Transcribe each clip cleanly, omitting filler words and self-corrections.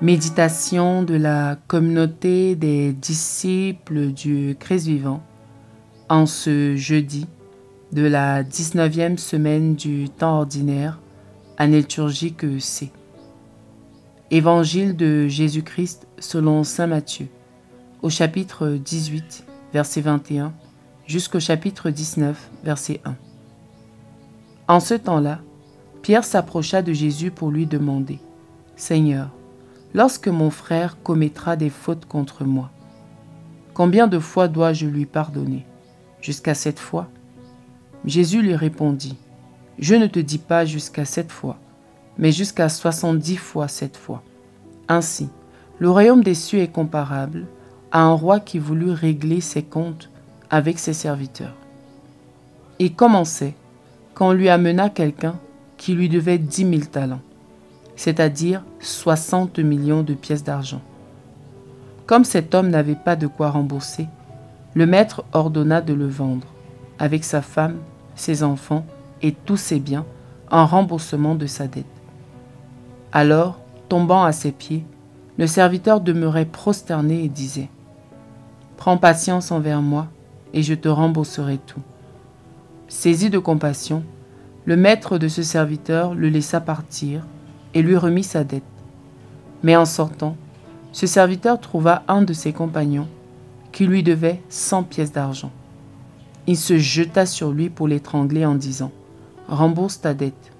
Méditation de la communauté des disciples du Christ vivant en ce jeudi de la 19e semaine du temps ordinaire, année liturgique C. Évangile de Jésus-Christ selon saint Matthieu, au chapitre 18, verset 21, jusqu'au chapitre 19, verset 1. En ce temps-là, Pierre s'approcha de Jésus pour lui demander « Seigneur, lorsque mon frère commettra des fautes contre moi, combien de fois dois-je lui pardonner? Jusqu'à 7 fois ?» Jésus lui répondit, « Je ne te dis pas jusqu'à 7 fois, mais jusqu'à 70 fois 7 fois. Ainsi, le royaume des cieux est comparable à un roi qui voulut régler ses comptes avec ses serviteurs. Il commençait quand on lui amena quelqu'un qui lui devait 10 000 talents, c'est-à-dire 60 millions de pièces d'argent. Comme cet homme n'avait pas de quoi rembourser, le maître ordonna de le vendre, avec sa femme, ses enfants et tous ses biens, en remboursement de sa dette. Alors, tombant à ses pieds, le serviteur demeurait prosterné et disait « Prends patience envers moi, et je te rembourserai tout. » Saisi de compassion, le maître de ce serviteur le laissa partir et lui remit sa dette. Mais en sortant, ce serviteur trouva un de ses compagnons qui lui devait 100 pièces d'argent. Il se jeta sur lui pour l'étrangler en disant « Rembourse ta dette. »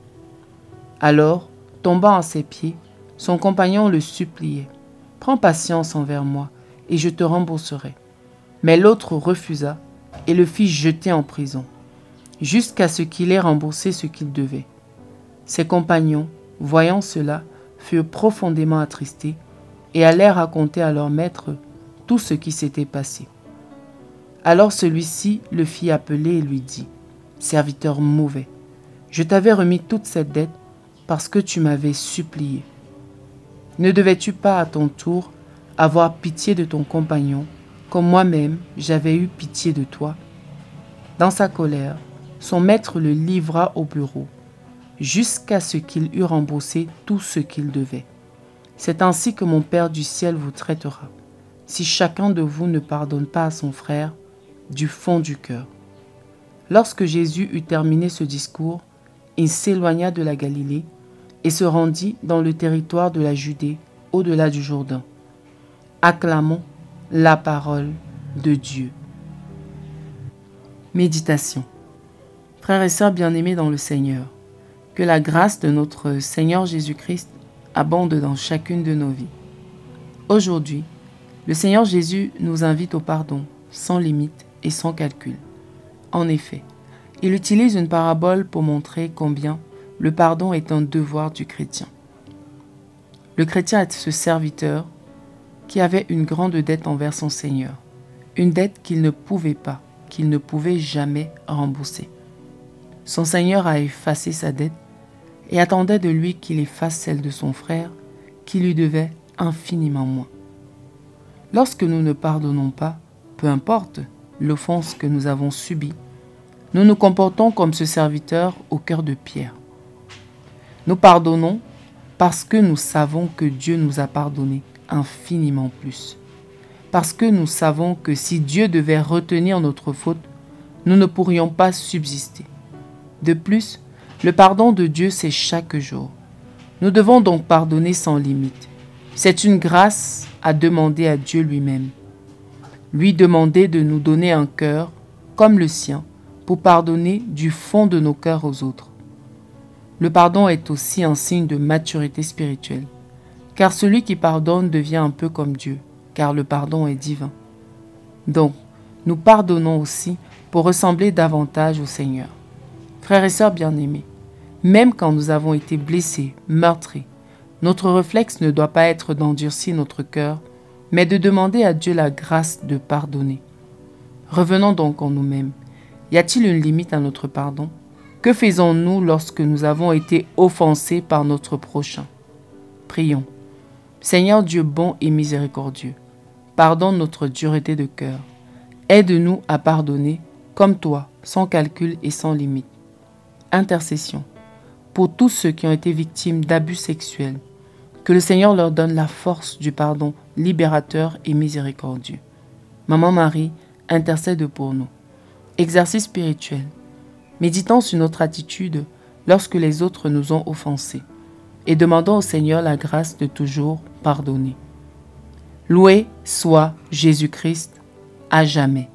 Alors, tombant à ses pieds, son compagnon le suppliait « Prends patience envers moi et je te rembourserai. » Mais l'autre refusa et le fit jeter en prison, jusqu'à ce qu'il ait remboursé ce qu'il devait. Ses compagnons, voyant cela, furent profondément attristés et allèrent raconter à leur maître tout ce qui s'était passé. Alors celui-ci le fit appeler et lui dit « Serviteur mauvais, je t'avais remis toute cette dette parce que tu m'avais supplié. Ne devais-tu pas à ton tour avoir pitié de ton compagnon, comme moi-même j'avais eu pitié de toi ?» Dans sa colère, son maître le livra au bourreau, jusqu'à ce qu'il eût remboursé tout ce qu'il devait. C'est ainsi que mon Père du ciel vous traitera, si chacun de vous ne pardonne pas à son frère du fond du cœur. » Lorsque Jésus eut terminé ce discours, il s'éloigna de la Galilée et se rendit dans le territoire de la Judée, au-delà du Jourdain. Acclamons la parole de Dieu. Méditation. Frères et sœurs bien-aimés dans le Seigneur, que la grâce de notre Seigneur Jésus-Christ abonde dans chacune de nos vies. Aujourd'hui, le Seigneur Jésus nous invite au pardon, sans limite et sans calcul. En effet, il utilise une parabole pour montrer combien le pardon est un devoir du chrétien. Le chrétien est ce serviteur qui avait une grande dette envers son Seigneur, une dette qu'il ne pouvait jamais rembourser. Son Seigneur a effacé sa dette et attendait de lui qu'il efface celle de son frère qui lui devait infiniment moins. Lorsque nous ne pardonnons pas, peu importe l'offense que nous avons subie, nous nous comportons comme ce serviteur au cœur de pierre. Nous pardonnons parce que nous savons que Dieu nous a pardonné infiniment plus. Parce que nous savons que si Dieu devait retenir notre faute, nous ne pourrions pas subsister. De plus, le pardon de Dieu, c'est chaque jour. Nous devons donc pardonner sans limite. C'est une grâce à demander à Dieu lui-même. Lui demander de nous donner un cœur comme le sien pour pardonner du fond de nos cœurs aux autres. Le pardon est aussi un signe de maturité spirituelle, car celui qui pardonne devient un peu comme Dieu, car le pardon est divin. Donc, nous pardonnons aussi pour ressembler davantage au Seigneur. Frères et sœurs bien-aimés, même quand nous avons été blessés, meurtris, notre réflexe ne doit pas être d'endurcir notre cœur, mais de demander à Dieu la grâce de pardonner. Revenons donc en nous-mêmes. Y a-t-il une limite à notre pardon? Que faisons-nous lorsque nous avons été offensés par notre prochain? Prions. Seigneur Dieu bon et miséricordieux, pardonne notre dureté de cœur. Aide-nous à pardonner comme toi, sans calcul et sans limite. Intercession. Pour tous ceux qui ont été victimes d'abus sexuels, Que le Seigneur leur donne la force du pardon libérateur et miséricordieux. Maman Marie, intercède pour nous. Exercice spirituel. Méditons sur notre attitude lorsque les autres nous ont offensés et demandons au Seigneur la grâce de toujours pardonner. Loué soit Jésus-Christ à jamais.